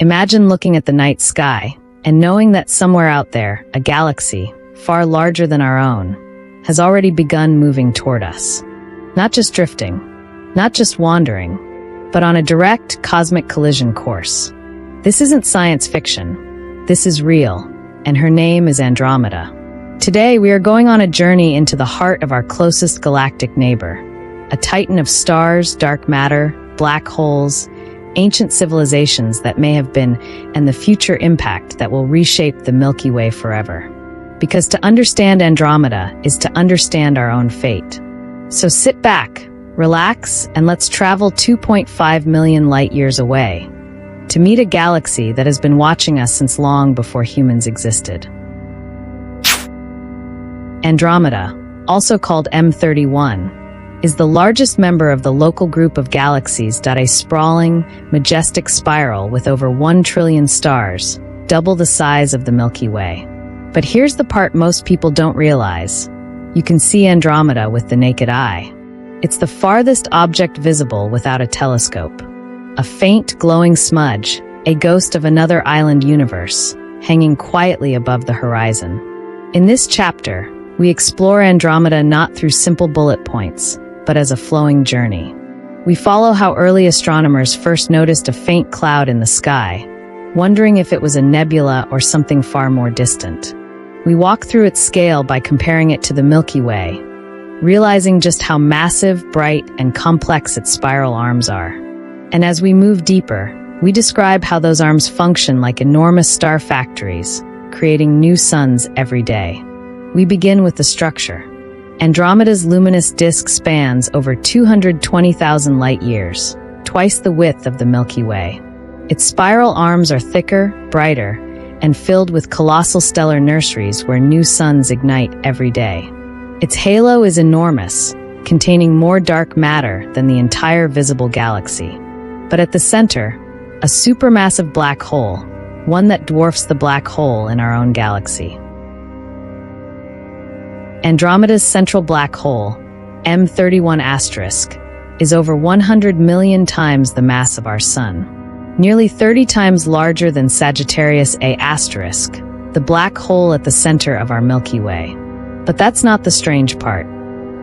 Imagine looking at the night sky and knowing that somewhere out there, a galaxy, far larger than our own, has already begun moving toward us. Not just drifting, not just wandering, but on a direct cosmic collision course. This isn't science fiction. This is real, and her name is Andromeda. Today, we are going on a journey into the heart of our closest galactic neighbor, a titan of stars, dark matter, black holes, ancient civilizations that may have been, and the future impact that will reshape the Milky Way forever. Because to understand Andromeda is to understand our own fate. So sit back, relax, and let's travel 2.5 million light-years away to meet a galaxy that has been watching us since long before humans existed. Andromeda, also called M31, is the largest member of the local group of galaxies. A sprawling, majestic spiral with over 1 trillion stars, double the size of the Milky Way. But here's the part most people don't realize. You can see Andromeda with the naked eye. It's the farthest object visible without a telescope. A faint, glowing smudge, a ghost of another island universe, hanging quietly above the horizon. In this chapter, we explore Andromeda not through simple bullet points, but as a flowing journey. We follow how early astronomers first noticed a faint cloud in the sky, wondering if it was a nebula or something far more distant. We walk through its scale by comparing it to the Milky Way, realizing just how massive, bright, and complex its spiral arms are. And as we move deeper, we describe how those arms function like enormous star factories, creating new suns every day. We begin with the structure. Andromeda's luminous disk spans over 220,000 light-years, twice the width of the Milky Way. Its spiral arms are thicker, brighter, and filled with colossal stellar nurseries where new suns ignite every day. Its halo is enormous, containing more dark matter than the entire visible galaxy. But at the center, a supermassive black hole, one that dwarfs the black hole in our own galaxy. Andromeda's central black hole, M31*, is over 100 million times the mass of our Sun. Nearly 30 times larger than Sagittarius A*, the black hole at the center of our Milky Way. But that's not the strange part.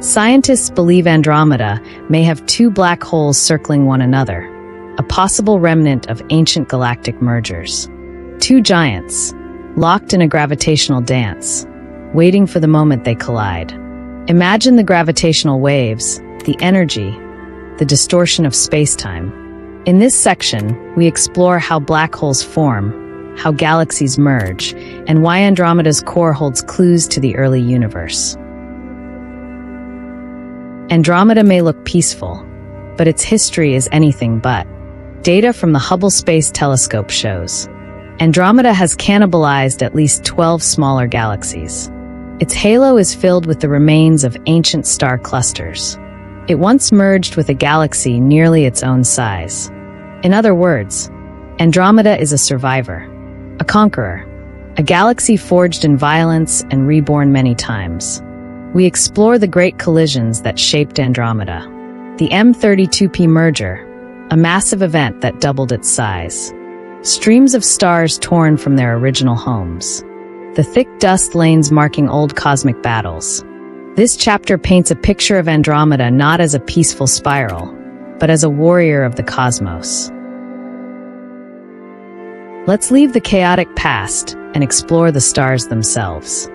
Scientists believe Andromeda may have two black holes circling one another, a possible remnant of ancient galactic mergers. Two giants, locked in a gravitational dance, waiting for the moment they collide. Imagine the gravitational waves, the energy, the distortion of space-time. In this section, we explore how black holes form, how galaxies merge, and why Andromeda's core holds clues to the early universe. Andromeda may look peaceful, but its history is anything but. Data from the Hubble Space Telescope shows Andromeda has cannibalized at least 12 smaller galaxies. Its halo is filled with the remains of ancient star clusters. It once merged with a galaxy nearly its own size. In other words, Andromeda is a survivor, a conqueror, a galaxy forged in violence and reborn many times. We explore the great collisions that shaped Andromeda. The M32P merger, a massive event that doubled its size. Streams of stars torn from their original homes. The thick dust lanes marking old cosmic battles. This chapter paints a picture of Andromeda not as a peaceful spiral, but as a warrior of the cosmos. Let's leave the chaotic past and explore the stars themselves.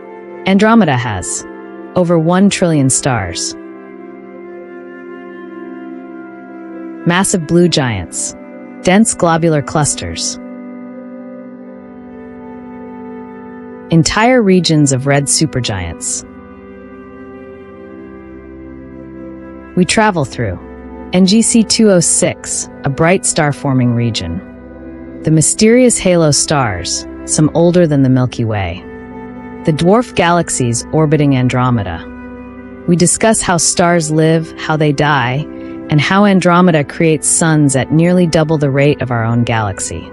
Andromeda has over 1 trillion stars. Massive blue giants, dense globular clusters. Entire regions of red supergiants. We travel through NGC 206, a bright star-forming region. The mysterious halo stars, some older than the Milky Way. The dwarf galaxies orbiting Andromeda. We discuss how stars live, how they die, and how Andromeda creates suns at nearly double the rate of our own galaxy.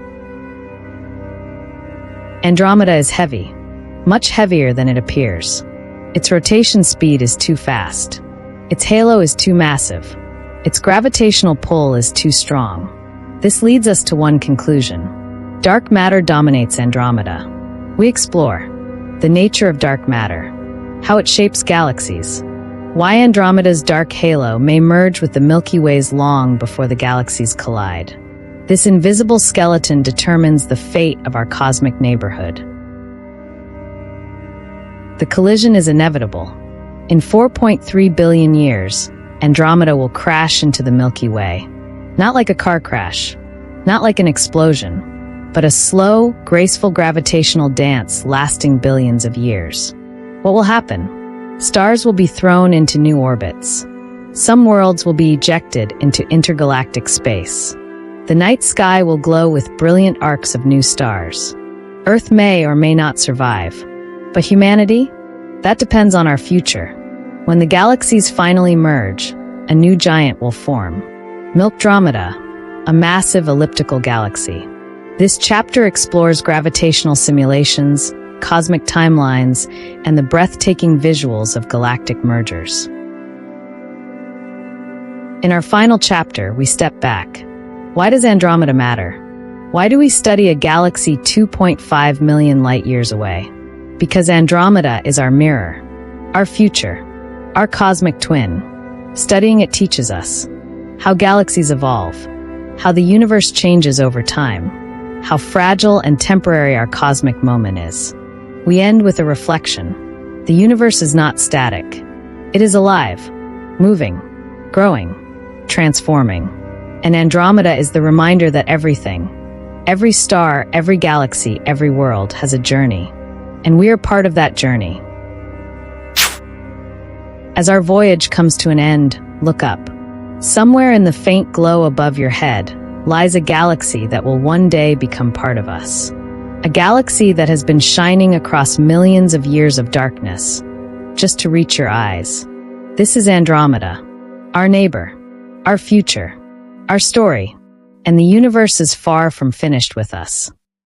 Andromeda is heavy, much heavier than it appears. Its rotation speed is too fast. Its halo is too massive. Its gravitational pull is too strong. This leads us to one conclusion. Dark matter dominates Andromeda. We explore the nature of dark matter, how it shapes galaxies, why Andromeda's dark halo may merge with the Milky Way's long before the galaxies collide. This invisible skeleton determines the fate of our cosmic neighborhood. The collision is inevitable. In 4.3 billion years, Andromeda will crash into the Milky Way. Not like a car crash, not like an explosion, but a slow, graceful gravitational dance lasting billions of years. What will happen? Stars will be thrown into new orbits. Some worlds will be ejected into intergalactic space. The night sky will glow with brilliant arcs of new stars. Earth may or may not survive. But humanity? That depends on our future. When the galaxies finally merge, a new giant will form. Milkdromeda, a massive elliptical galaxy. This chapter explores gravitational simulations, cosmic timelines, and the breathtaking visuals of galactic mergers. In our final chapter, we step back. Why does Andromeda matter? Why do we study a galaxy 2.5 million light-years away? Because Andromeda is our mirror, our future, our cosmic twin. Studying it teaches us how galaxies evolve, how the universe changes over time, how fragile and temporary our cosmic moment is. We end with a reflection. The universe is not static. It is alive, moving, growing, transforming. And Andromeda is the reminder that everything, every star, every galaxy, every world has a journey. And we are part of that journey. As our voyage comes to an end, look up. Somewhere in the faint glow above your head lies a galaxy that will one day become part of us. A galaxy that has been shining across millions of years of darkness, just to reach your eyes. This is Andromeda, our neighbor, our future, our story, and the universe is far from finished with us.